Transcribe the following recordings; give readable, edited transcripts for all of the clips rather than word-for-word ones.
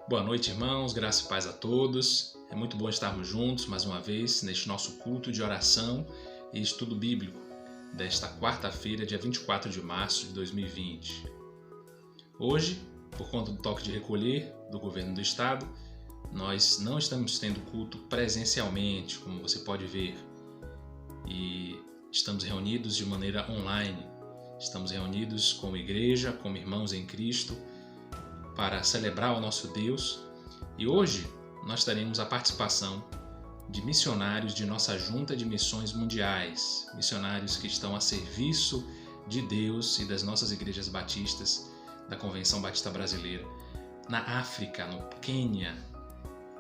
Boa noite, irmãos, graça e paz a todos. É muito bom estarmos juntos mais uma vez neste nosso culto de oração e estudo bíblico desta quarta-feira, dia 24 de março de 2020. Hoje, por conta do toque de recolher do governo do estado, nós não estamos tendo culto presencialmente, como você pode ver, e estamos reunidos de maneira online. Estamos reunidos como igreja, como irmãos em Cristo, para celebrar o nosso Deus, e hoje nós teremos a participação de missionários de nossa Junta de Missões Mundiais, missionários que estão a serviço de Deus e das nossas igrejas batistas da Convenção Batista Brasileira, na África, no Quênia.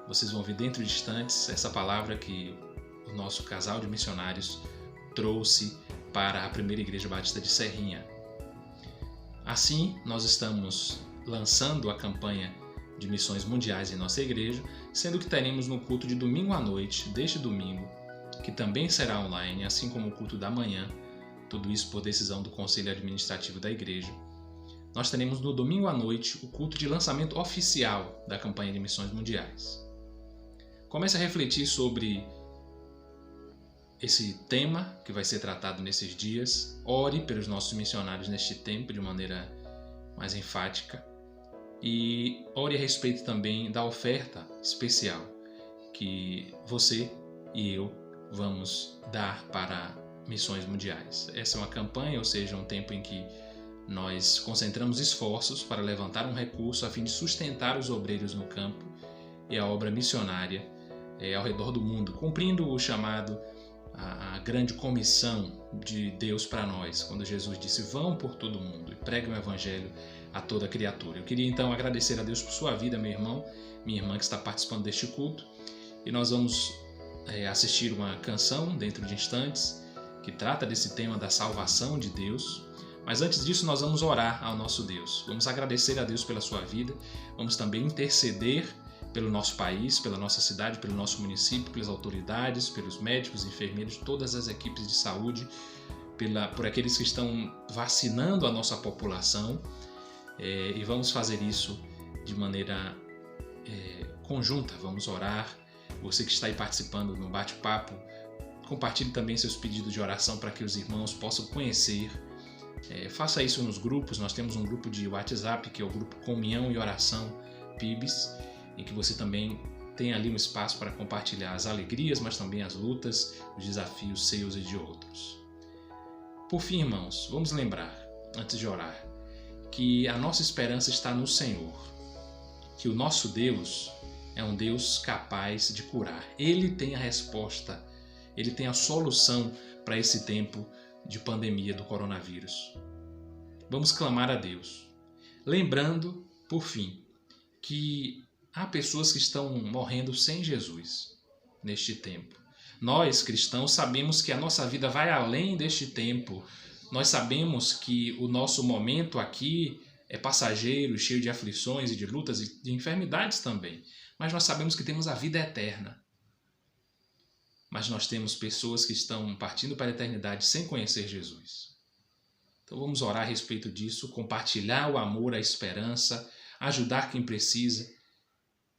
Vocês vão ver dentro de instantes essa palavra que o nosso casal de missionários trouxe para a primeira igreja batista de Serrinha. Assim, nós estamos lançando a campanha de missões mundiais em nossa igreja, sendo que teremos no culto de domingo à noite, deste domingo, que também será online, assim como o culto da manhã, tudo isso por decisão do Conselho Administrativo da igreja. Nós teremos no domingo à noite o culto de lançamento oficial da campanha de missões mundiais. Comece a refletir sobre esse tema que vai ser tratado nesses dias. Ore pelos nossos missionários neste tempo de maneira mais enfática. E ore a respeito também da oferta especial que você e eu vamos dar para missões mundiais. Essa é uma campanha, ou seja, um tempo em que nós concentramos esforços para levantar um recurso a fim de sustentar os obreiros no campo e a obra missionária ao redor do mundo, cumprindo o chamado, a grande comissão de Deus para nós, quando Jesus disse: vão por todo o mundo e preguem o evangelho a toda criatura. Eu queria então agradecer a Deus por sua vida, meu irmão, minha irmã que está participando deste culto, e nós vamos assistir uma canção dentro de instantes que trata desse tema da salvação de Deus. Mas antes disso nós vamos orar ao nosso Deus, vamos agradecer a Deus pela sua vida, vamos também interceder pelo nosso país, pela nossa cidade, pelo nosso município, pelas autoridades, pelos médicos, enfermeiros, todas as equipes de saúde, por aqueles que estão vacinando a nossa população, e vamos fazer isso de maneira conjunta. Vamos orar. Você que está aí participando no bate-papo, compartilhe também seus pedidos de oração para que os irmãos possam conhecer. Faça isso nos grupos. Nós temos um grupo de WhatsApp que é o grupo Comunhão e Oração PIBs, em que você também tem ali um espaço para compartilhar as alegrias, mas também as lutas, os desafios seus e de outros. Por fim, irmãos, vamos lembrar, antes de orar, que a nossa esperança está no Senhor, que o nosso Deus é um Deus capaz de curar. Ele tem a resposta, Ele tem a solução para esse tempo de pandemia do coronavírus. Vamos clamar a Deus, lembrando, por fim, que há pessoas que estão morrendo sem Jesus neste tempo. Nós, cristãos, sabemos que a nossa vida vai além deste tempo. Nós sabemos que o nosso momento aqui é passageiro, cheio de aflições e de lutas e de enfermidades também. Mas nós sabemos que temos a vida eterna. Mas nós temos pessoas que estão partindo para a eternidade sem conhecer Jesus. Então vamos orar a respeito disso, compartilhar o amor, a esperança, ajudar quem precisa,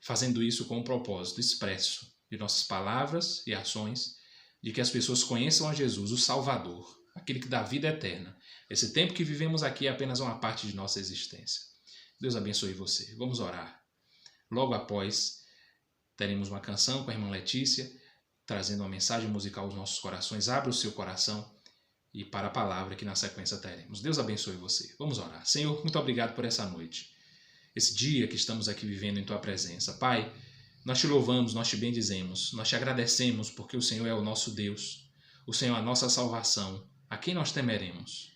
fazendo isso com o propósito expresso de nossas palavras e ações, de que as pessoas conheçam a Jesus, o Salvador, aquele que dá vida eterna. Esse tempo que vivemos aqui é apenas uma parte de nossa existência. Deus abençoe você. Vamos orar. Logo após, teremos uma canção com a irmã Letícia, trazendo uma mensagem musical aos nossos corações. Abra o seu coração e para a palavra que na sequência teremos. Deus abençoe você. Vamos orar. Senhor, muito obrigado por essa noite, esse dia que estamos aqui vivendo em Tua presença. Pai, nós Te louvamos, nós Te bendizemos, nós Te agradecemos porque o Senhor é o nosso Deus, o Senhor é a nossa salvação, a quem nós temeremos.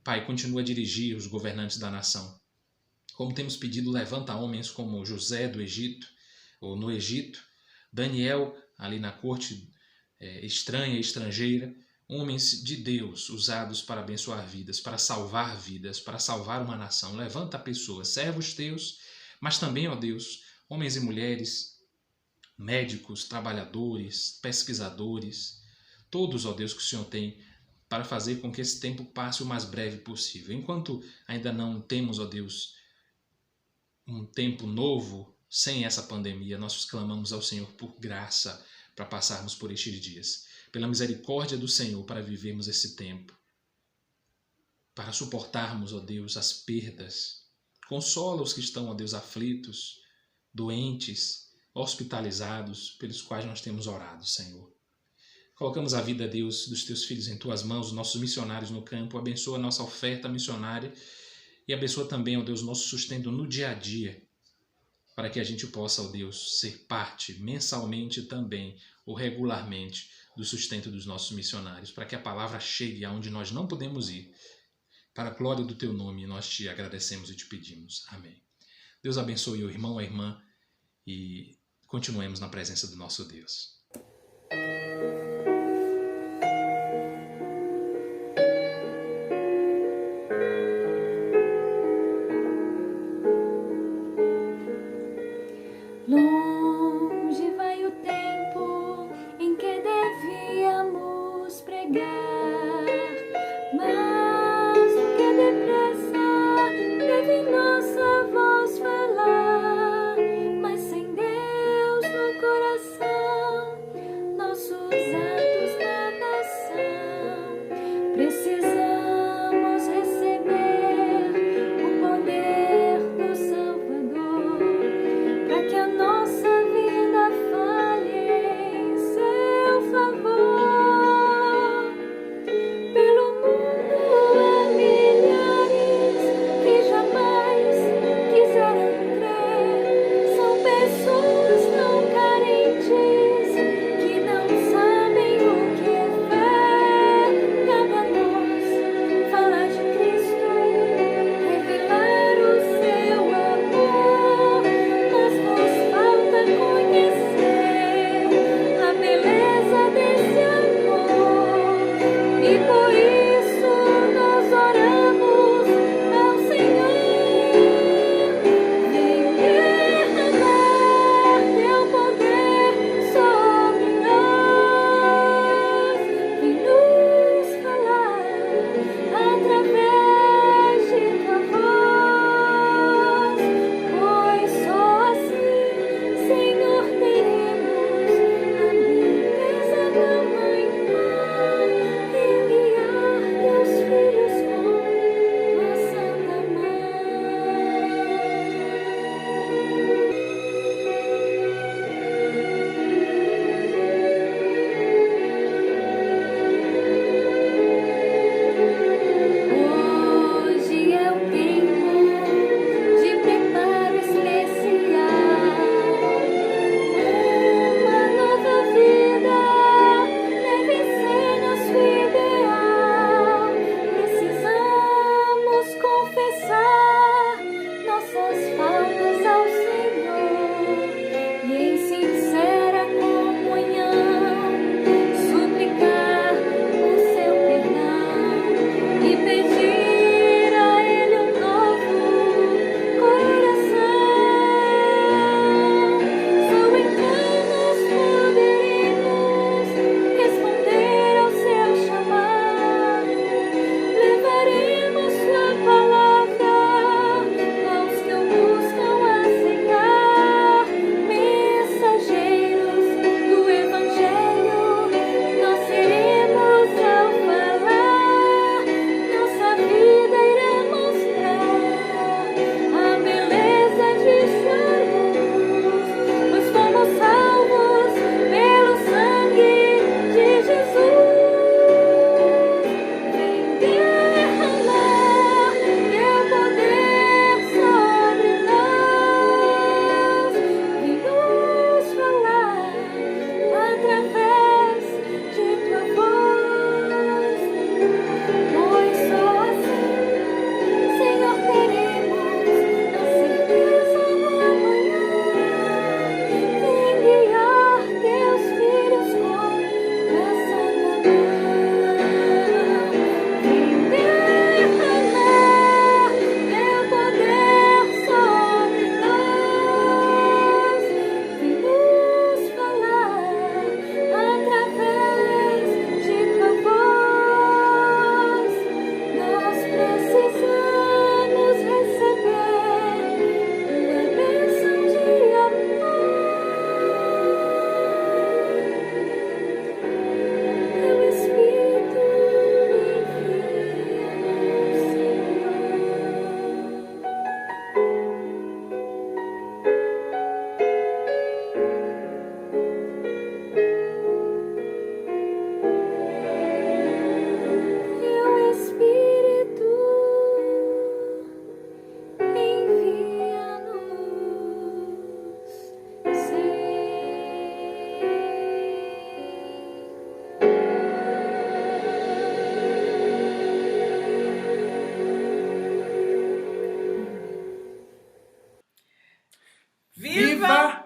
Pai, continua a dirigir os governantes da nação. Como temos pedido, levanta homens como José do Egito, ou no Egito, Daniel ali na corte estranha e estrangeira, homens de Deus usados para abençoar vidas, para salvar uma nação. Levanta pessoas, servos Teus, mas também, ó Deus, homens e mulheres, médicos, trabalhadores, pesquisadores, todos, ó Deus, que o Senhor tem para fazer com que esse tempo passe o mais breve possível. Enquanto ainda não temos, ó Deus, um tempo novo sem essa pandemia, nós clamamos ao Senhor por graça para passarmos por estes dias, pela misericórdia do Senhor para vivermos esse tempo, para suportarmos, ó Deus, as perdas. Consola os que estão, ó Deus, aflitos, doentes, hospitalizados, pelos quais nós temos orado, Senhor. Colocamos a vida, Deus, dos teus filhos em tuas mãos, os nossos missionários no campo. Abençoa a nossa oferta missionária e abençoa também, ó Deus, o nosso sustento no dia a dia, para que a gente possa, ó Deus, ser parte mensalmente também ou regularmente do sustento dos nossos missionários, para que a palavra chegue aonde nós não podemos ir. Para a glória do teu nome, nós te agradecemos e te pedimos. Amém. Deus abençoe o irmão, a irmã e continuemos na presença do nosso Deus. Longe vai o tempo em que devíamos pregar, mas do que depressa deve nossa voz falar. Mas sem Deus no coração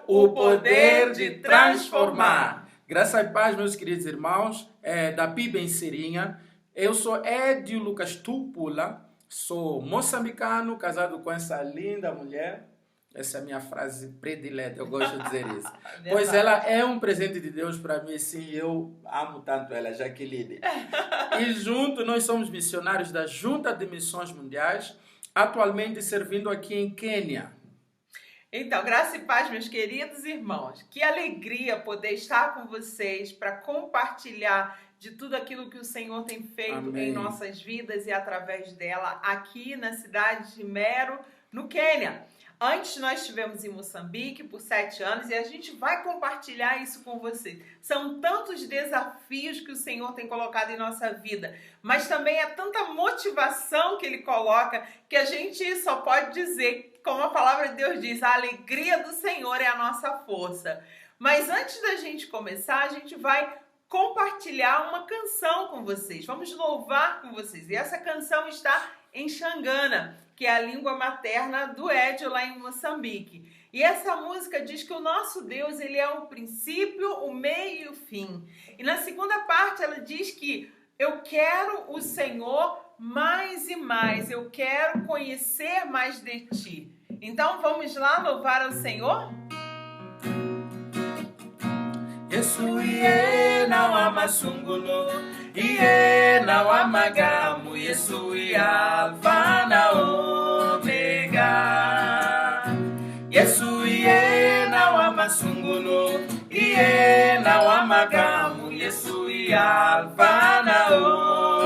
o poder de transformar. Graça e paz, meus queridos irmãos, da PIB em Serinha. Eu sou Edio Lucas Tupula, sou moçambicano, casado com essa linda mulher. Essa é a minha frase predileta, eu gosto de dizer isso. Pois ela é um presente de Deus para mim, sim, eu amo tanto ela, Jaqueline. E junto nós somos missionários da Junta de Missões Mundiais, atualmente servindo aqui em Quênia. Então, graça e paz, meus queridos irmãos. Que alegria poder estar com vocês para compartilhar de tudo aquilo que o Senhor tem feito Amém. em nossas vidas e através dela aqui na cidade de Meru, no Quênia. Antes nós estivemos em Moçambique por 7 anos e a gente vai compartilhar isso com vocês. São tantos desafios que o Senhor tem colocado em nossa vida, mas também é tanta motivação que Ele coloca que a gente só pode dizer, como a palavra de Deus diz, a alegria do Senhor é a nossa força. Mas antes da gente começar, a gente vai compartilhar uma canção com vocês. Vamos louvar com vocês. E essa canção está em Xangana, que é a língua materna do Edio lá em Moçambique. E essa música diz que o nosso Deus, ele é o princípio, o meio e o fim. E na segunda parte ela diz que eu quero o Senhor mais e mais, eu quero conhecer mais de ti. Então vamos lá louvar ao Senhor? Yesu iye na wa masungulu, iye na wa magamu, Yesu iye alfa na omega. Yesu iye na wa masungulu, iye na wa magamu, Yesu iye alfa na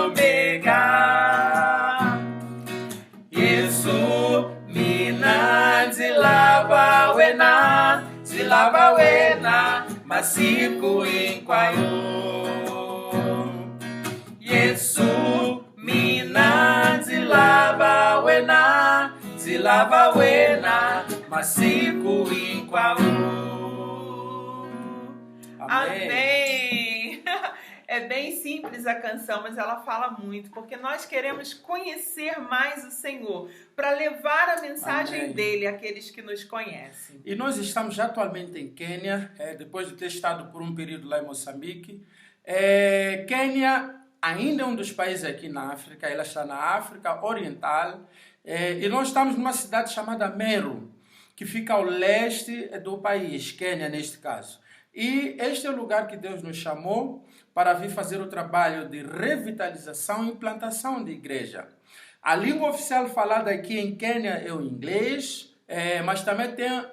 omega. Yesu mina zilava wena masiku inkwayo. Yesu mina zilava wena masiku inkwayo. Amém! É bem simples a canção, mas ela fala muito, porque nós queremos conhecer mais o Senhor, para levar a mensagem Amém. dele àqueles que nos conhecem. E nós estamos atualmente em Quênia, depois de ter estado por um período lá em Moçambique. Quênia ainda é um dos países aqui na África, ela está na África Oriental, e nós estamos numa cidade chamada Meru, que fica ao leste do país, Quênia neste caso. E este é o lugar que Deus nos chamou para vir fazer o trabalho de revitalização e implantação de igreja. A língua oficial falada aqui em Quênia é o inglês, mas também tem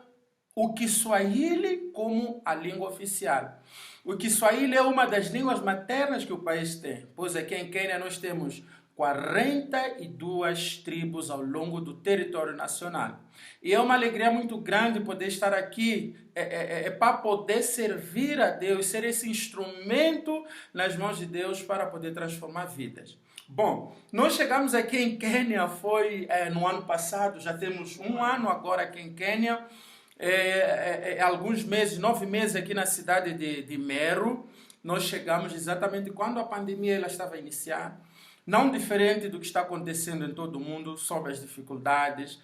o Kiswahili como a língua oficial. O Kiswahili é uma das línguas maternas que o país tem, pois aqui em Quênia nós temos 42 tribos ao longo do território nacional. E é uma alegria muito grande poder estar aqui para poder servir a Deus, ser esse instrumento nas mãos de Deus para poder transformar vidas. Bom, nós chegamos aqui em Quênia, foi no ano passado, já temos um ano agora aqui em Quênia, alguns meses, 9 meses aqui na cidade de Meru. Nós chegamos exatamente quando a pandemia ela estava a iniciar. Não diferente do que está acontecendo em todo o mundo, sobre as dificuldades,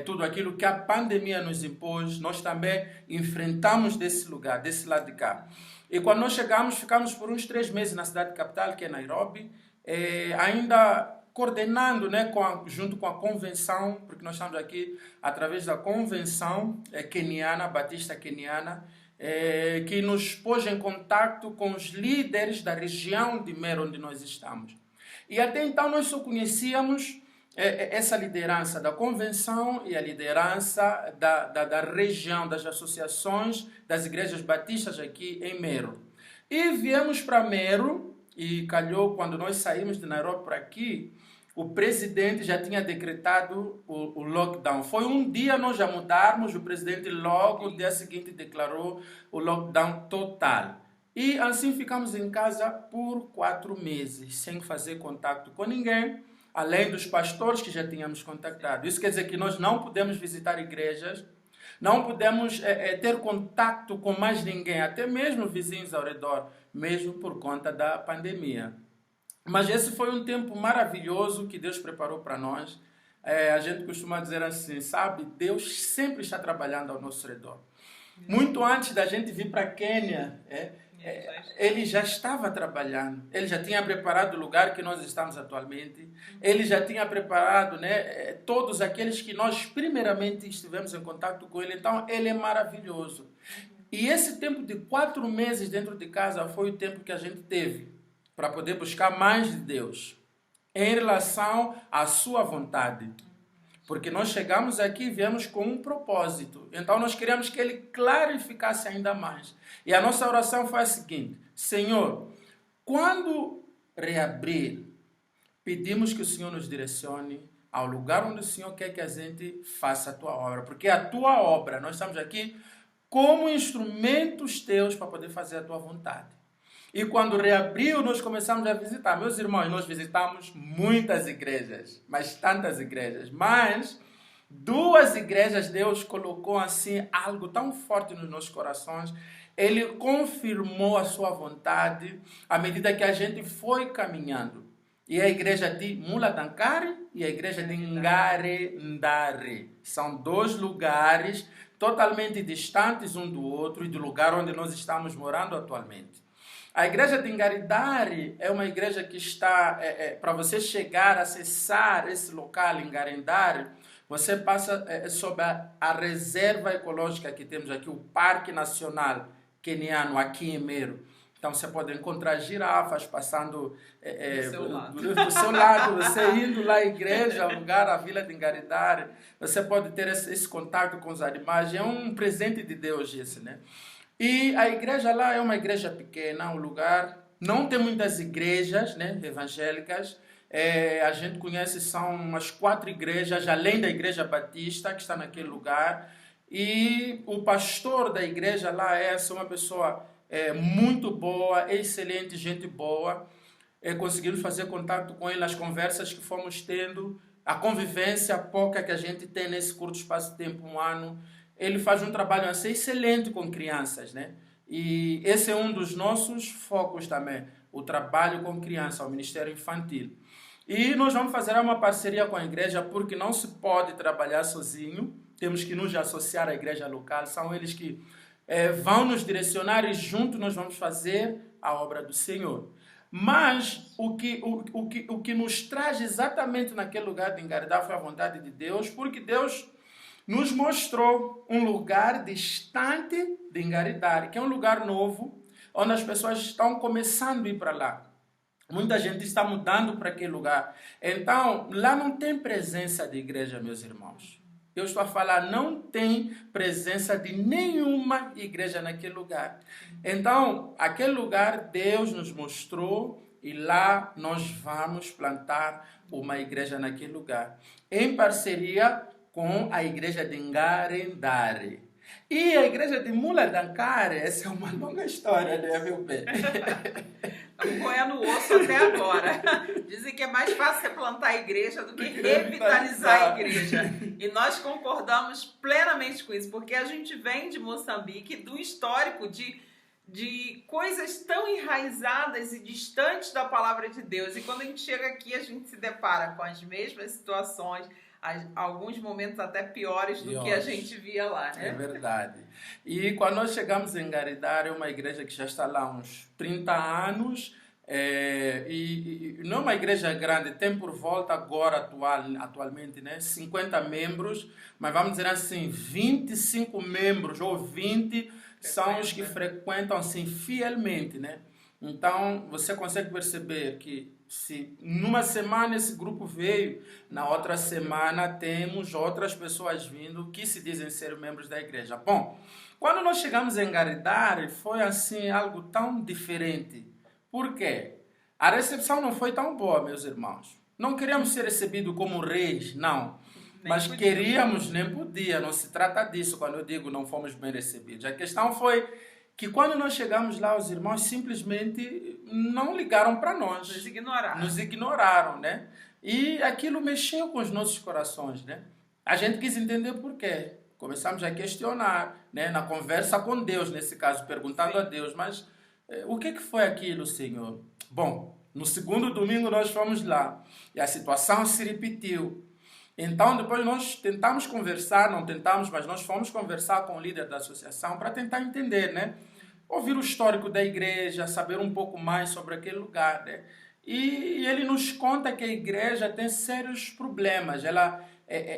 tudo aquilo que a pandemia nos impôs, nós também enfrentamos desse lugar, desse lado de cá. E quando nós chegamos, ficamos por uns 3 meses na cidade capital, que é Nairobi, ainda coordenando, né, junto com a convenção, porque nós estamos aqui através da convenção queniana, batista queniana, que nos pôs em contato com os líderes da região de Meru, onde nós estamos. E até então nós só conhecíamos essa liderança da convenção e a liderança da região, das associações, das igrejas batistas aqui em Meru. E viemos para Meru, e calhou quando nós saímos de Nairobi para aqui, o presidente já tinha decretado o lockdown. Foi um dia nós já mudarmos, o presidente logo no dia seguinte declarou o lockdown total. E assim ficamos em casa por 4 meses, sem fazer contato com ninguém, além dos pastores que já tínhamos contactado. Isso quer dizer que nós não podemos visitar igrejas, não podemos ter contato com mais ninguém, até mesmo vizinhos ao redor, mesmo por conta da pandemia. Mas esse foi um tempo maravilhoso que Deus preparou para nós. A gente costuma dizer assim, sabe, Deus sempre está trabalhando ao nosso redor. Muito antes da gente vir para Quênia, ele já estava trabalhando. Ele já tinha preparado o lugar que nós estamos atualmente. Ele já tinha preparado, né, todos aqueles que nós primeiramente estivemos em contato com ele. Então, ele é maravilhoso. E esse tempo de 4 meses dentro de casa foi o tempo que a gente teve para poder buscar mais de Deus em relação à sua vontade. Porque nós chegamos aqui e viemos com um propósito. Então nós queríamos que ele clarificasse ainda mais. E a nossa oração foi a seguinte: Senhor, quando reabrir, pedimos que o Senhor nos direcione ao lugar onde o Senhor quer que a gente faça a tua obra. Porque é a tua obra, nós estamos aqui como instrumentos teus para poder fazer a tua vontade. E quando reabriu, nós começamos a visitar. Meus irmãos, nós visitamos muitas igrejas, mas tantas igrejas. Mas 2 igrejas Deus colocou assim algo tão forte nos nossos corações. Ele confirmou a sua vontade à medida que a gente foi caminhando. E a igreja de Muladankari e a igreja de Ngarendare. São 2 lugares totalmente distantes um do outro e do lugar onde nós estamos morando atualmente. A igreja de Ngaridari é uma igreja que está, para você chegar, acessar esse local em Ngarendari, você passa sob a reserva ecológica que temos aqui, o Parque Nacional Queniano, aqui em Meru. Então você pode encontrar girafas passando do seu lado, você indo lá à igreja, ao lugar, à vila de Ngaridari, você pode ter esse contato com os animais, é um presente de Deus esse, né? E a igreja lá é uma igreja pequena, um lugar, não tem muitas igrejas, né, evangélicas. A gente conhece, são umas 4 igrejas, além da igreja batista, que está naquele lugar. E o pastor da igreja lá é uma pessoa muito boa, excelente, gente boa. Conseguimos fazer contato com ele nas conversas que fomos tendo, a convivência pouca que a gente tem nesse curto espaço de tempo, 1 ano. Ele faz um trabalho assim, excelente com crianças, né? E esse é um dos nossos focos também, o trabalho com crianças, o Ministério Infantil. E nós vamos fazer uma parceria com a igreja, porque não se pode trabalhar sozinho, temos que nos associar à igreja local, são eles que vão nos direcionar e juntos nós vamos fazer a obra do Senhor. Mas o que nos traz exatamente naquele lugar de Ngaridá foi a vontade de Deus, porque Deus nos mostrou um lugar distante de Ngaridari, que é um lugar novo, onde as pessoas estão começando a ir para lá. Muita gente está mudando para aquele lugar. Então, lá não tem presença de igreja, meus irmãos. Eu estou a falar, não tem presença de nenhuma igreja naquele lugar. Então, aquele lugar Deus nos mostrou e lá nós vamos plantar uma igreja naquele lugar. Em parceria com a igreja de Ngarendare. E a igreja de Muladankari, essa é uma longa história, né, meu bem? Estamos roendo o osso até agora. Dizem que é mais fácil você plantar a igreja do que revitalizar a igreja. E nós concordamos plenamente com isso, porque a gente vem de Moçambique, do histórico de coisas tão enraizadas e distantes da palavra de Deus. E quando a gente chega aqui, a gente se depara com as mesmas situações, alguns momentos até piores do que a gente via lá, né? É verdade. E quando nós chegamos em Ngaridari, é uma igreja que já está lá há uns 30 anos, e não é uma igreja grande, tem por volta agora, atualmente, né, 50 membros, mas vamos dizer assim, 25 membros ou 20 são os que frequentam assim, fielmente, né? Então, você consegue perceber que se numa semana esse grupo veio, na outra semana temos outras pessoas vindo que se dizem ser membros da igreja. Bom, quando nós chegamos em Ngaridari, foi assim algo tão diferente. Por quê? A recepção não foi tão boa, meus irmãos. Não queríamos ser recebidos como reis, não. Mas queríamos, nem podia, não se trata disso quando eu digo não fomos bem recebidos. A questão foi que quando nós chegamos lá, os irmãos simplesmente não ligaram para nós. Nos ignoraram, né? E aquilo mexeu com os nossos corações, né? A gente quis entender por quê. Começamos a questionar, né? Na conversa com Deus, nesse caso, perguntando a Deus, mas o que foi aquilo, Senhor? Bom, no segundo domingo nós fomos lá e a situação se repetiu. Então, depois nós tentamos conversar, não tentamos, mas nós fomos conversar com o líder da associação para tentar entender, né? Ouvir o histórico da igreja, saber um pouco mais sobre aquele lugar, né? E ele nos conta que a igreja tem sérios problemas. Ela,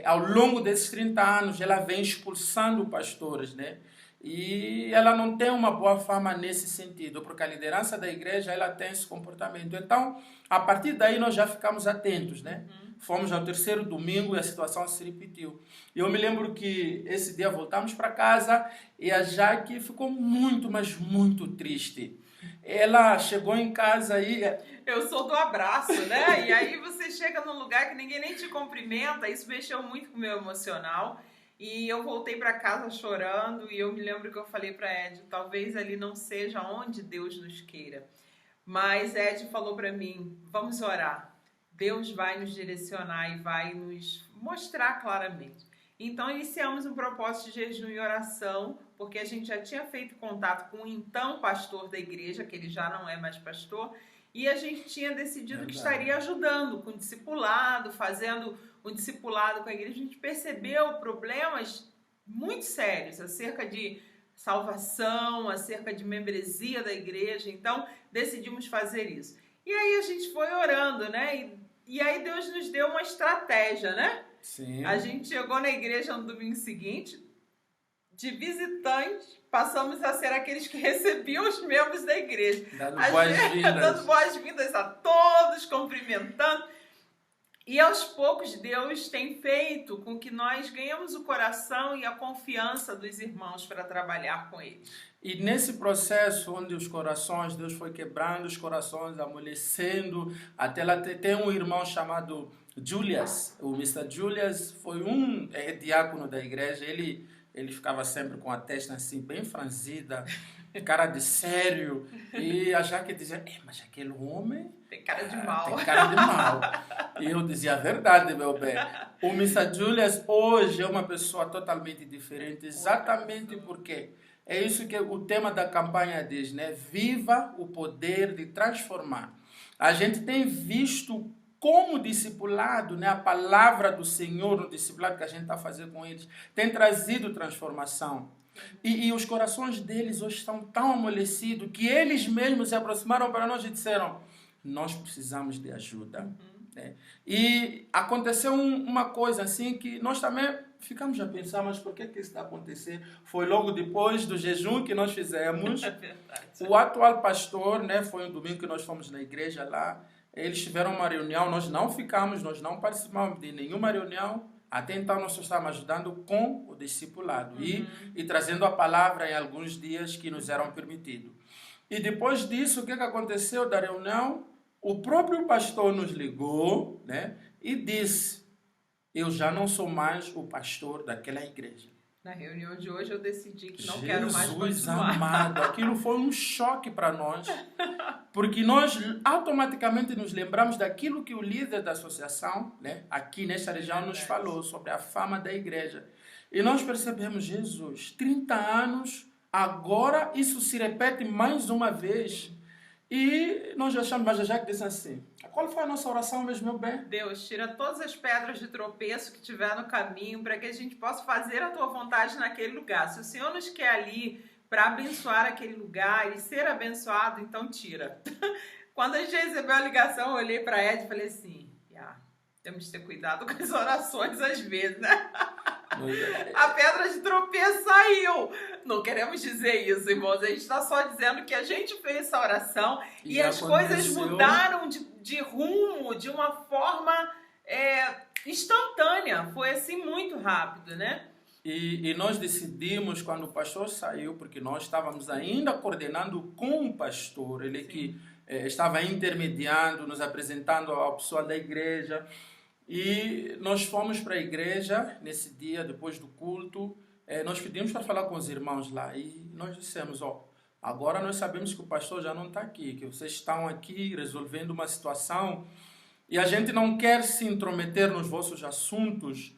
ao longo desses 30 anos, ela vem expulsando pastores, né? E ela não tem uma boa fama nesse sentido, porque a liderança da igreja ela tem esse comportamento. Então, a partir daí nós já ficamos atentos, né? Fomos ao terceiro domingo e a situação se repetiu. E eu me lembro que esse dia voltamos para casa e a Jaque ficou muito, mas muito triste. Ela chegou em casa e... Eu sou do abraço, né? E aí você chega num lugar que ninguém nem te cumprimenta, isso mexeu muito com o meu emocional. E eu voltei para casa chorando e eu me lembro que eu falei para Ed, talvez ali não seja onde Deus nos queira. Mas Ed falou para mim, vamos orar. Deus vai nos direcionar e vai nos mostrar claramente. Então iniciamos um propósito de jejum e oração, porque a gente já tinha feito contato com o então pastor da igreja, que ele já não é mais pastor, e a gente tinha decidido que estaria ajudando com o discipulado, fazendo um discipulado com a igreja. A gente percebeu problemas muito sérios acerca de salvação, acerca de membresia da igreja. Então, decidimos fazer isso. E aí a gente foi orando, né? E aí Deus nos deu uma estratégia, né? Sim. A gente chegou na igreja no domingo seguinte, de visitantes, passamos a ser aqueles que recebiam os membros da igreja. Dando boas-vindas. Dando boas-vindas a todos, cumprimentando. E aos poucos Deus tem feito com que nós ganhemos o coração e a confiança dos irmãos para trabalhar com eles. E nesse processo onde os corações, Deus foi quebrando os corações, amolecendo, até lá tem um irmão chamado Julius. O Mr. Julius foi diácono da igreja. Ele ficava sempre com a testa assim, bem franzida, cara de sério. E a Jaque dizia, mas aquele homem... Tem cara de mal. Tem cara de mal. E eu dizia a verdade, meu bem. O Mr. Julius hoje é uma pessoa totalmente diferente, exatamente porque é isso que o tema da campanha diz, né? Viva o poder de transformar. A gente tem visto como discipulado, né? A palavra do Senhor no discipulado que a gente está fazendo com eles tem trazido transformação. E os corações deles hoje estão tão amolecidos que eles mesmos se aproximaram para nós e disseram, nós precisamos de ajuda. Né? E aconteceu uma coisa assim que nós também ficamos a pensar, mas por que isso está acontecendo? Foi logo depois do jejum que nós fizemos. O atual pastor, né, foi um domingo que nós fomos na igreja lá, eles tiveram uma reunião, nós não participamos de nenhuma reunião, até então nós só estávamos ajudando com o discipulado e trazendo a palavra em alguns dias que nos eram permitidos. E depois disso, o que aconteceu da reunião? O próprio pastor nos ligou, né, e disse, eu já não sou mais o pastor daquela igreja. Na reunião de hoje eu decidi que não quero mais continuar. Jesus amado, aquilo foi um choque para nós, porque nós automaticamente nos lembramos daquilo que o líder da associação, né, aqui nessa região nos falou sobre a fama da igreja. E nós percebemos, Jesus, 30 anos, agora isso se repete mais uma vez. E nós achamos, mas a Jaque disse assim, qual foi a nossa oração mesmo, meu bem? Deus, tira todas as pedras de tropeço que tiver no caminho para que a gente possa fazer a tua vontade naquele lugar. Se o Senhor nos quer ali para abençoar aquele lugar e ser abençoado, então tira. Quando a gente recebeu a ligação, eu olhei para Ed e falei assim, temos que ter cuidado com as orações às vezes, né? A pedra de tropeço saiu. Não queremos dizer isso, irmãos. A gente está só dizendo que a gente fez essa oração e as coisas mudaram de rumo de uma forma instantânea. Foi assim muito rápido, né? E nós decidimos, quando o pastor saiu, porque nós estávamos ainda coordenando com o pastor, ele que estava intermediando, nos apresentando ao pessoal da igreja. E nós fomos para a igreja nesse dia, depois do culto, nós pedimos para falar com os irmãos lá e nós dissemos, agora nós sabemos que o pastor já não está aqui, que vocês estão aqui resolvendo uma situação e a gente não quer se intrometer nos vossos assuntos,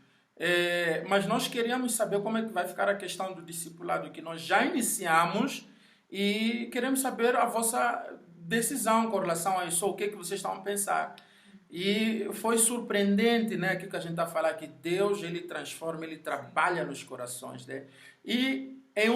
mas nós queríamos saber como é que vai ficar a questão do discipulado que nós já iniciamos e queremos saber a vossa decisão com relação a isso, o que vocês estão a pensar. E foi surpreendente, né? Aquilo que a gente está falando, que Deus, ele transforma, ele trabalha nos corações, né? E em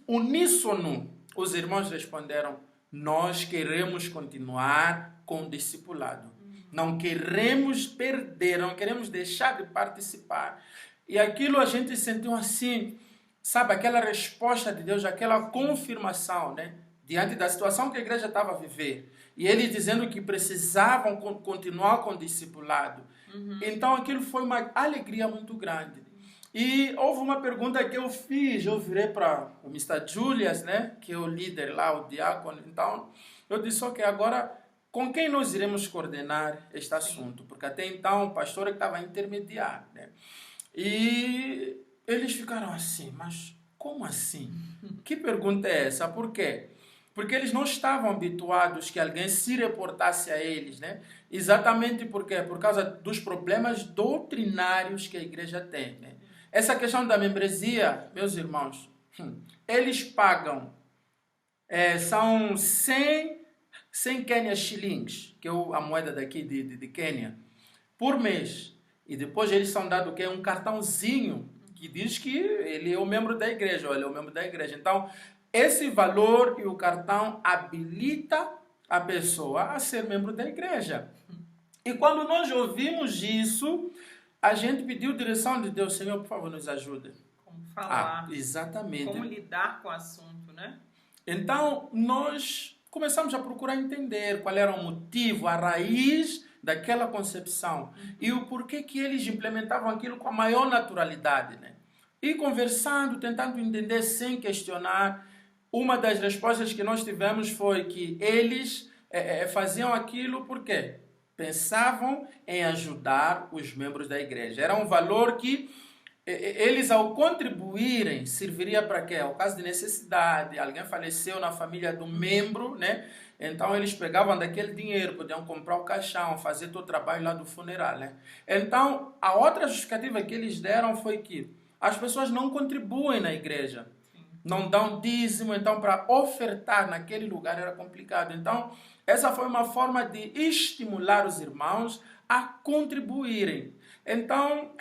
uníssono, os irmãos responderam: nós queremos continuar com o discipulado. Não queremos perder, não queremos deixar de participar. E aquilo a gente sentiu assim, sabe, aquela resposta de Deus, aquela confirmação, né? Diante da situação que a igreja estava a viver. E eles dizendo que precisavam continuar com o discipulado. Então aquilo foi uma alegria muito grande. E houve uma pergunta que eu fiz, eu virei para o Mr. Julius, né, que é o líder lá, o diácono. Então eu disse: ok, agora com quem nós iremos coordenar este assunto? Porque até então o pastor estava a intermediar, né? E eles ficaram assim: mas como assim? Que pergunta é essa? Por quê? Porque eles não estavam habituados que alguém se reportasse a eles, né? Exatamente por quê? Por causa dos problemas doutrinários que a igreja tem, né? Essa questão da membresia, meus irmãos, eles pagam, são 100 Kenya shillings, que é a moeda daqui de Quênia, por mês. E depois eles são dados um cartãozinho que diz que ele é um membro da igreja, ou ele é um membro da igreja. Então, esse valor e o cartão habilita a pessoa a ser membro da igreja. E quando nós ouvimos isso, a gente pediu direção de Deus: Senhor, por favor, nos ajude. Como falar, exatamente. como lidar com o assunto, né? Então, nós começamos a procurar entender qual era o motivo, a raiz daquela concepção e o porquê que eles implementavam aquilo com a maior naturalidade, né? E conversando, tentando entender sem questionar, uma das respostas que nós tivemos foi que eles faziam aquilo porque pensavam em ajudar os membros da igreja. Era um valor que eles, ao contribuírem, serviria para quê? Ao caso de necessidade, alguém faleceu na família do membro, né? Então eles pegavam daquele dinheiro, podiam comprar o caixão, fazer todo o trabalho lá do funeral, né? Então, a outra justificativa que eles deram foi que as pessoas não contribuem na igreja, não dão dízimo, então para ofertar naquele lugar era complicado. Então, essa foi uma forma de estimular os irmãos a contribuírem. Então,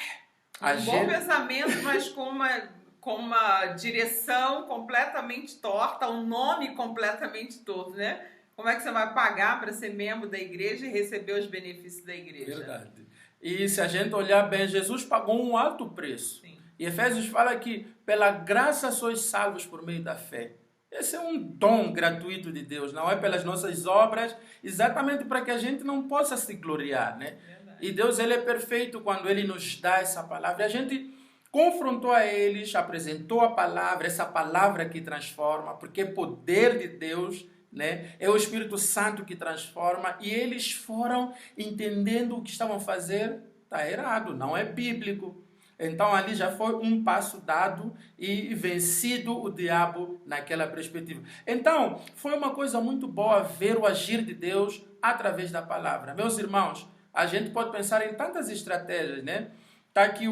bom pensamento, mas com uma direção completamente torta, um nome completamente torto, né? Como é que você vai pagar para ser membro da igreja e receber os benefícios da igreja? Verdade. E se a gente olhar bem, Jesus pagou um alto preço. Sim. E Efésios fala que pela graça sois salvos por meio da fé. Esse é um dom gratuito de Deus, não é pelas nossas obras, exatamente para que a gente não possa se gloriar, né? Verdade. E Deus, ele é perfeito quando ele nos dá essa palavra. E a gente confrontou a eles, apresentou a palavra, essa palavra que transforma, porque é poder de Deus, né? É o Espírito Santo que transforma, e eles foram entendendo o que estavam a fazer está errado, não é bíblico. Então ali já foi um passo dado e vencido o diabo naquela perspectiva. Então foi uma coisa muito boa ver o agir de Deus através da palavra. Meus irmãos, a gente pode pensar em tantas estratégias, né? Tá que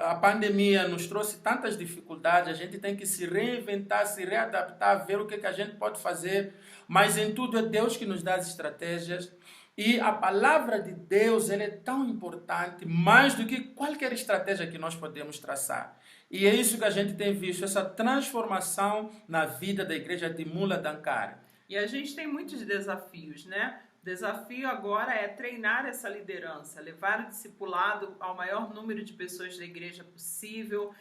a pandemia nos trouxe tantas dificuldades, a gente tem que se reinventar, se readaptar, ver o que a gente pode fazer, mas em tudo é Deus que nos dá as estratégias. E a palavra de Deus, ela é tão importante, mais do que qualquer estratégia que nós podemos traçar. E é isso que a gente tem visto, essa transformação na vida da igreja de Mula Dankar. E a gente tem muitos desafios, né? O desafio agora é treinar essa liderança, levar o discipulado ao maior número de pessoas da igreja possível,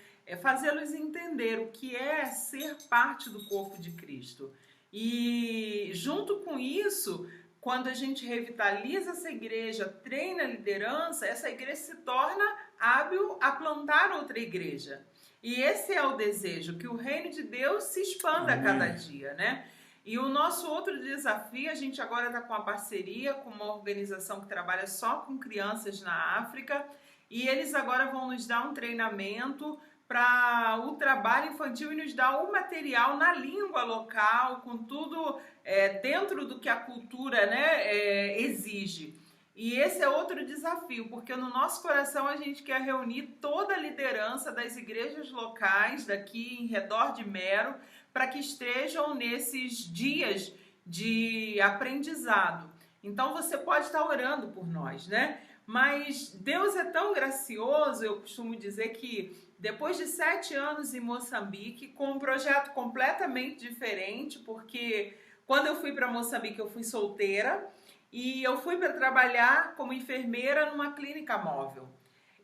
fazê-los entender o que é ser parte do corpo de Cristo. E junto com isso, quando a gente revitaliza essa igreja, treina a liderança, essa igreja se torna hábil a plantar outra igreja. E esse é o desejo, que o reino de Deus se expanda a cada dia, né? E o nosso outro desafio, a gente agora está com uma parceria com uma organização que trabalha só com crianças na África, e eles agora vão nos dar um treinamento para o trabalho infantil e nos dar o material na língua local, com tudo dentro do que a cultura, né, exige. E esse é outro desafio, porque no nosso coração a gente quer reunir toda a liderança das igrejas locais daqui em redor de Mero, para que estejam nesses dias de aprendizado. Então você pode estar orando por nós, né? Mas Deus é tão gracioso, eu costumo dizer que depois de 7 anos em Moçambique, com um projeto completamente diferente, porque quando eu fui para Moçambique eu fui solteira e eu fui para trabalhar como enfermeira numa clínica móvel.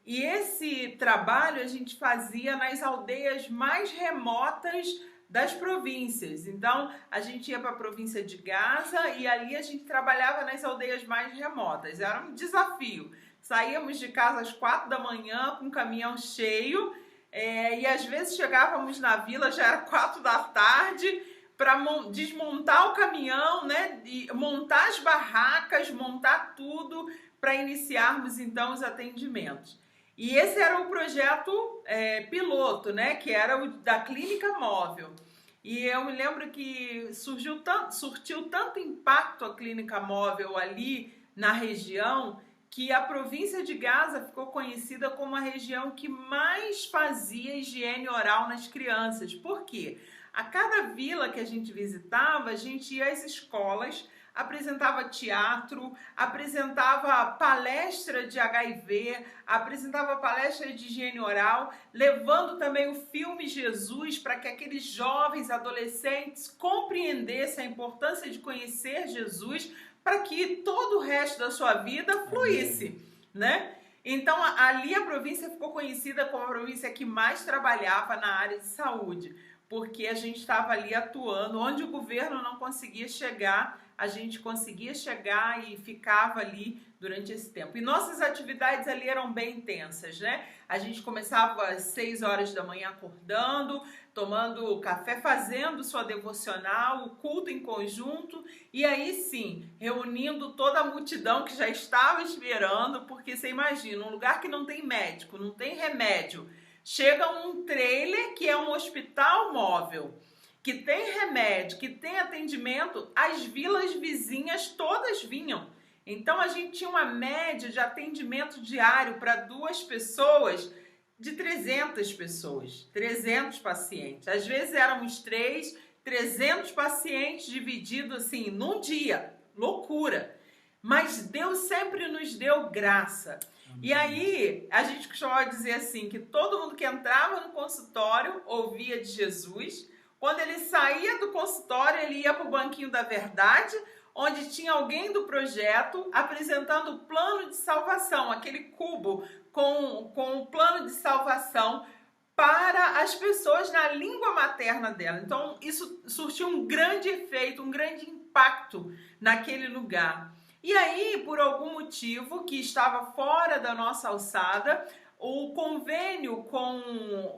E esse trabalho a gente fazia nas aldeias mais remotas das províncias. Então, a gente ia para a província de Gaza e ali a gente trabalhava nas aldeias mais remotas. Era um desafio. Saíamos de casa às 4 da manhã com um caminhão cheio e às vezes chegávamos na vila, já era 4 da tarde, para desmontar o caminhão, né? E montar as barracas, montar tudo para iniciarmos então os atendimentos. E esse era o projeto piloto, né? Que era o da clínica móvel. E eu me lembro que surtiu tanto impacto a clínica móvel ali na região que a província de Gaza ficou conhecida como a região que mais fazia higiene oral nas crianças. Por quê? A cada vila que a gente visitava, a gente ia às escolas, apresentava teatro, apresentava palestra de HIV, apresentava palestra de higiene oral, levando também o filme Jesus para que aqueles jovens adolescentes compreendessem a importância de conhecer Jesus para que todo o resto da sua vida fluísse, né? Então, ali a província ficou conhecida como a província que mais trabalhava na área de saúde, porque a gente estava ali atuando, onde o governo não conseguia chegar, a gente conseguia chegar e ficava ali durante esse tempo. E nossas atividades ali eram bem intensas, né? A gente começava às 6 horas da manhã acordando, tomando café, fazendo sua devocional, o culto em conjunto, e aí sim, reunindo toda a multidão que já estava esperando, porque você imagina, um lugar que não tem médico, não tem remédio, chega um trailer que é um hospital móvel, que tem remédio, que tem atendimento, as vilas vizinhas todas vinham. Então a gente tinha uma média de atendimento diário para 2 pessoas de 300 pessoas, 300 pacientes. Às vezes éramos 300 pacientes divididos assim num dia, loucura. Mas Deus sempre nos deu graça. E aí, a gente costuma dizer assim, que todo mundo que entrava no consultório ouvia de Jesus. Quando ele saía do consultório, ele ia para o banquinho da verdade, onde tinha alguém do projeto apresentando o plano de salvação, aquele cubo com o plano de salvação para as pessoas na língua materna dela. Então, isso surtiu um grande efeito, um grande impacto naquele lugar. E aí, por algum motivo que estava fora da nossa alçada, o convênio com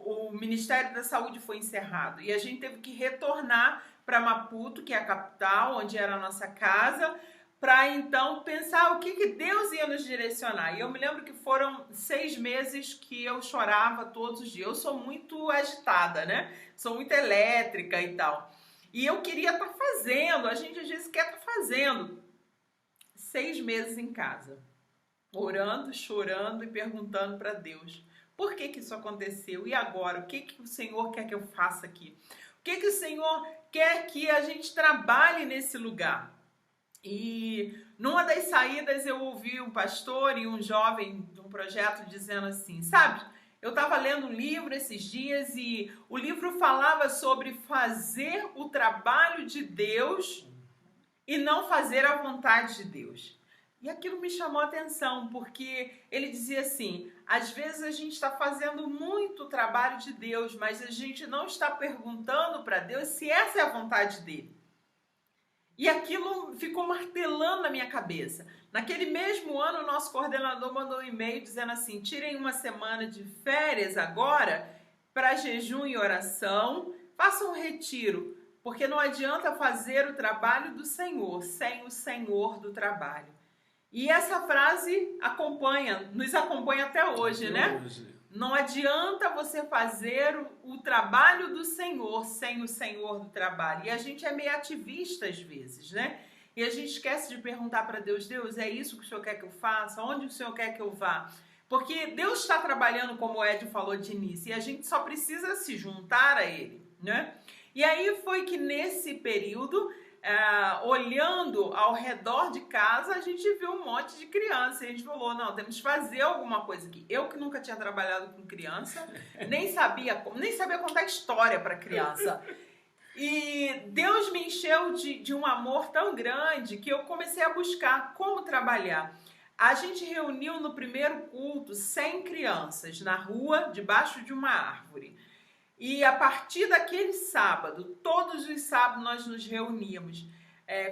o Ministério da Saúde foi encerrado e a gente teve que retornar para Maputo, que é a capital, onde era a nossa casa, para então pensar o que Deus ia nos direcionar. E eu me lembro que foram 6 meses que eu chorava todos os dias. Eu sou muito agitada, né? Sou muito elétrica e tal. E eu queria estar fazendo, a gente às vezes quer estar fazendo. 6 meses em casa, orando, chorando e perguntando para Deus, por que isso aconteceu? E agora? O que o Senhor quer que eu faça aqui? O que o Senhor quer que a gente trabalhe nesse lugar? E numa das saídas eu ouvi um pastor e um jovem de um projeto dizendo assim, sabe, eu estava lendo um livro esses dias e o livro falava sobre fazer o trabalho de Deus e não fazer a vontade de Deus. E aquilo me chamou a atenção, porque ele dizia assim, às vezes a gente está fazendo muito trabalho de Deus, mas a gente não está perguntando para Deus se essa é a vontade dele. E aquilo ficou martelando na minha cabeça. Naquele mesmo ano, o nosso coordenador mandou um e-mail dizendo assim, tirem uma semana de férias agora para jejum e oração, façam um retiro, porque não adianta fazer o trabalho do Senhor sem o Senhor do trabalho. E essa frase nos acompanha até hoje, né? Não adianta você fazer o trabalho do Senhor sem o Senhor do trabalho. E a gente é meio ativista às vezes, né? E a gente esquece de perguntar para Deus, Deus, é isso que o Senhor quer que eu faça? Onde o Senhor quer que eu vá? Porque Deus está trabalhando, como o Ed falou de início, e a gente só precisa se juntar a Ele, né? E aí foi que nesse período olhando ao redor de casa, a gente viu um monte de criança. E a gente falou, não, temos que fazer alguma coisa aqui. Eu que nunca tinha trabalhado com criança, nem sabia contar história para criança. E Deus me encheu de um amor tão grande que eu comecei a buscar como trabalhar. A gente reuniu no primeiro culto 100 crianças na rua, debaixo de uma árvore. E a partir daquele sábado, todos os sábados nós nos reuníamos.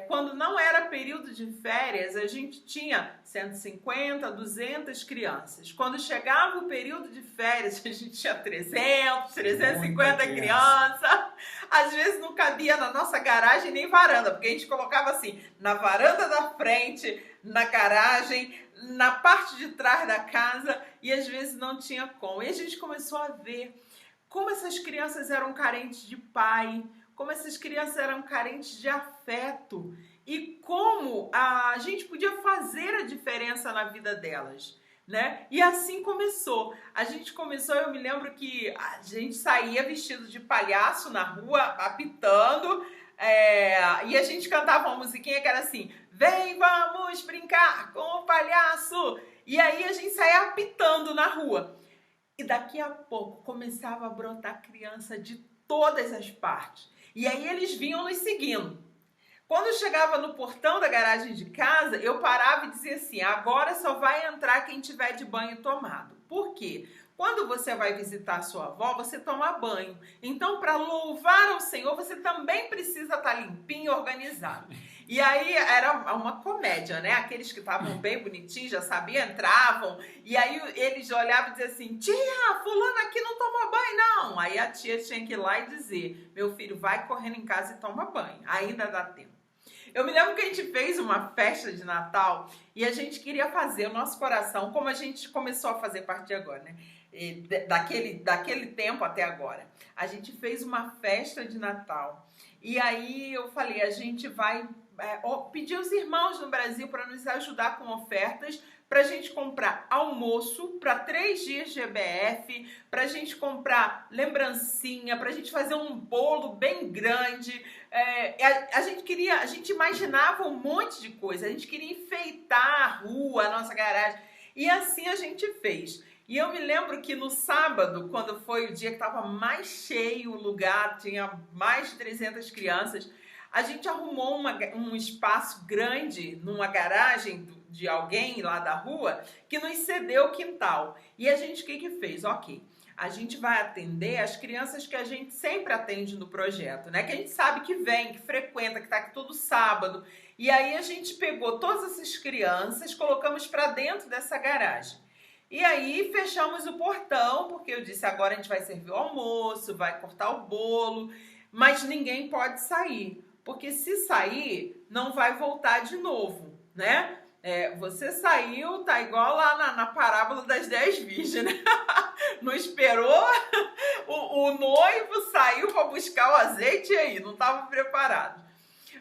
Quando não era período de férias, a gente tinha 150, 200 crianças. Quando chegava o período de férias, a gente tinha 300, 350 crianças. Às vezes não cabia na nossa garagem nem varanda, porque a gente colocava assim, na varanda da frente, na garagem, na parte de trás da casa, e às vezes não tinha como. E a gente começou a ver como essas crianças eram carentes de pai, como essas crianças eram carentes de afeto e como a gente podia fazer a diferença na vida delas, né? E assim começou. Eu me lembro que a gente saía vestido de palhaço na rua, apitando, e a gente cantava uma musiquinha que era assim, vem, vamos brincar com o palhaço. E aí a gente saía apitando na rua. E daqui a pouco começava a brotar criança de todas as partes. E aí eles vinham nos seguindo. Quando eu chegava no portão da garagem de casa, eu parava e dizia assim, agora só vai entrar quem tiver de banho tomado. Por quê? Quando você vai visitar a sua avó, você toma banho. Então, para louvar ao Senhor, você também precisa estar limpinho e organizado. E aí era uma comédia, né? Aqueles que estavam bem bonitinhos, já sabiam, entravam. E aí eles olhavam e diziam assim, tia, fulano aqui não toma banho, não. Aí a tia tinha que ir lá e dizer, meu filho, vai correndo em casa e toma banho. Ainda dá tempo. Eu me lembro que a gente fez uma festa de Natal e a gente queria fazer o nosso coração, como a gente começou a fazer a partir de agora, né? Daquele tempo até agora. A gente fez uma festa de Natal. E aí eu falei, a gente vai pedir aos irmãos no Brasil para nos ajudar com ofertas, para a gente comprar almoço para 3 dias de EBF, para a gente comprar lembrancinha, para a gente fazer um bolo bem grande. A gente imaginava um monte de coisa, a gente queria enfeitar a rua, a nossa garagem, e assim a gente fez. E eu me lembro que no sábado, quando foi o dia que estava mais cheio o lugar, tinha mais de 300 crianças, a gente arrumou um espaço grande numa garagem de alguém lá da rua que nos cedeu o quintal. E a gente, o que fez? Ok, a gente vai atender as crianças que a gente sempre atende no projeto, né? Que a gente sabe que vem, que frequenta, que está aqui todo sábado. E aí a gente pegou todas essas crianças, colocamos para dentro dessa garagem. E aí fechamos o portão, porque eu disse, agora a gente vai servir o almoço, vai cortar o bolo, mas ninguém pode sair, porque se sair, não vai voltar de novo, né? Você saiu, tá igual lá na parábola das 10 virgens, né? Não esperou, o noivo saiu para buscar o azeite e aí, não estava preparado.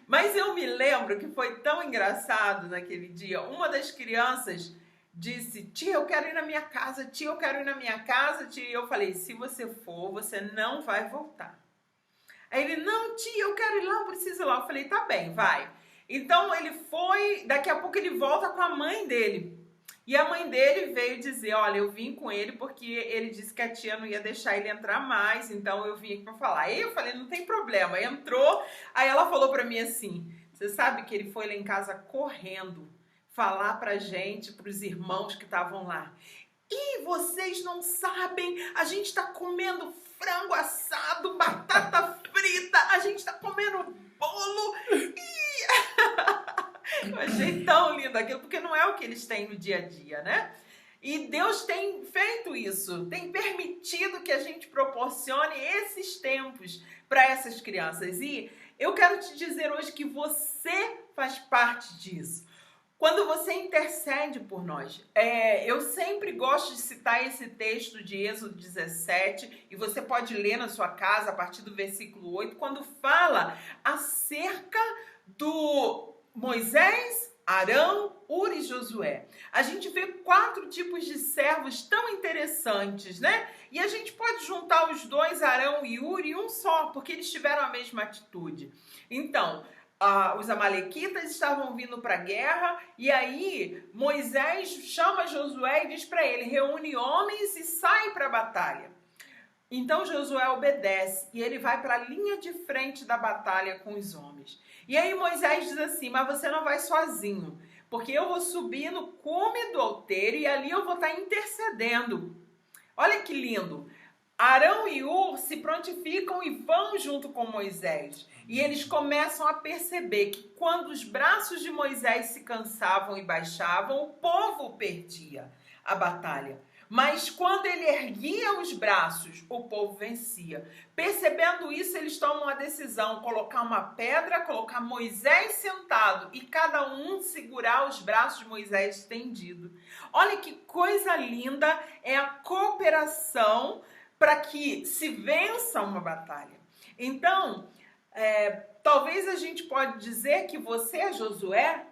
Mas eu me lembro que foi tão engraçado naquele dia, uma das crianças disse, tia, eu quero ir na minha casa, tia, eu quero ir na minha casa, tia. E eu falei, se você for, você não vai voltar. Aí ele, não, tia, eu quero ir lá, eu preciso ir lá. Eu falei, tá bem, vai. Então ele foi, daqui a pouco ele volta com a mãe dele. E a mãe dele veio dizer, olha, eu vim com ele porque ele disse que a tia não ia deixar ele entrar mais, então eu vim aqui pra falar. Aí eu falei, não tem problema. Aí entrou, aí ela falou pra mim assim, você sabe que ele foi lá em casa correndo falar pra gente, pros irmãos que estavam lá. E vocês não sabem, a gente tá comendo frango assado, batata frita, a gente tá comendo bolo. Eu achei tão lindo aquilo, porque não é o que eles têm no dia a dia, né? E Deus tem feito isso, tem permitido que a gente proporcione esses tempos para essas crianças. E eu quero te dizer hoje que você faz parte disso. Quando você intercede por nós, eu sempre gosto de citar esse texto de Êxodo 17, e você pode ler na sua casa a partir do versículo 8, quando fala acerca do Moisés, Arão, Hur e Josué. A gente vê 4 tipos de servos tão interessantes, né? E a gente pode juntar os dois, Arão e Hur, em um só, porque eles tiveram a mesma atitude. Então, os amalequitas estavam vindo para a guerra, e aí Moisés chama Josué e diz para ele: reúne homens e sai para a batalha. Então Josué obedece e ele vai para a linha de frente da batalha com os homens. E aí Moisés diz assim: mas você não vai sozinho, porque eu vou subir no cume do alteiro e ali eu vou estar intercedendo. Olha que lindo! Arão e Hur se prontificam e vão junto com Moisés. E eles começam a perceber que quando os braços de Moisés se cansavam e baixavam, o povo perdia a batalha. Mas quando ele erguia os braços, o povo vencia. Percebendo isso, eles tomam a decisão: colocar uma pedra, colocar Moisés sentado e cada um segurar os braços de Moisés estendido. Olha que coisa linda é a cooperação para que se vença uma batalha. Então, talvez a gente pode dizer que você é Josué,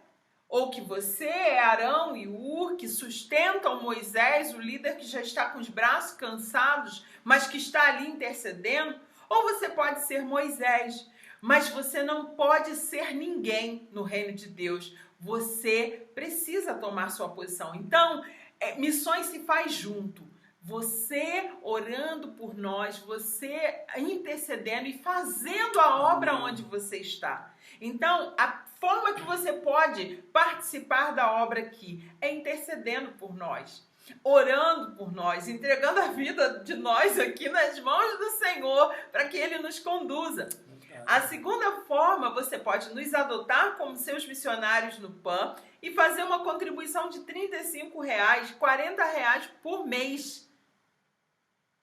ou que você é Arão e Hur, que sustentam Moisés, o líder que já está com os braços cansados, mas que está ali intercedendo. Ou você pode ser Moisés, mas você não pode ser ninguém no reino de Deus. Você precisa tomar sua posição. Então, missões se faz junto. Você orando por nós, você intercedendo e fazendo a obra onde você está. Então, a forma que você pode participar da obra aqui é intercedendo por nós, orando por nós, entregando a vida de nós aqui nas mãos do Senhor para que Ele nos conduza. A segunda forma, você pode nos adotar como seus missionários no PAN e fazer uma contribuição de R$35, R$40 por mês.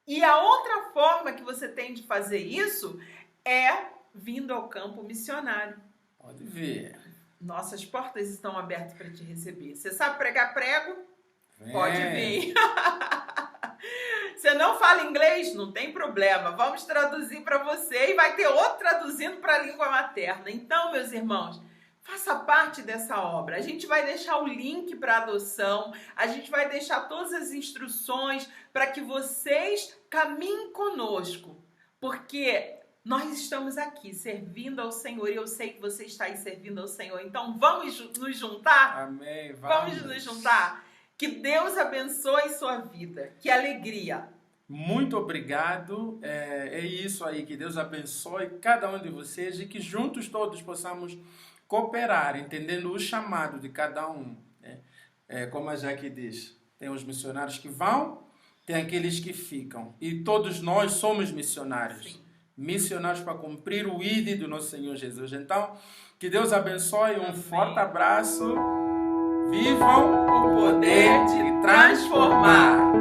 E a outra forma que você tem de fazer isso é vindo ao campo missionário. Pode ver. Nossas portas estão abertas para te receber. Você sabe pregar prego? Vem. Pode vir. Você não fala inglês? Não tem problema. Vamos traduzir para você e vai ter outro traduzindo para a língua materna. Então, meus irmãos, faça parte dessa obra. A gente vai deixar o link para adoção, a gente vai deixar todas as instruções para que vocês caminhem conosco, porque nós estamos aqui servindo ao Senhor e eu sei que você está aí servindo ao Senhor. Então vamos nos juntar? Amém. Vamos nos juntar? Que Deus abençoe sua vida. Que alegria. Muito obrigado. É isso aí. Que Deus abençoe cada um de vocês e que juntos todos possamos cooperar, entendendo o chamado de cada um. Como a Jaque diz, tem os missionários que vão, tem aqueles que ficam. E todos nós somos missionários. Sim. Missionários para cumprir o ID do nosso Senhor Jesus. Então, que Deus abençoe. Um forte abraço. Vivam o poder de transformar.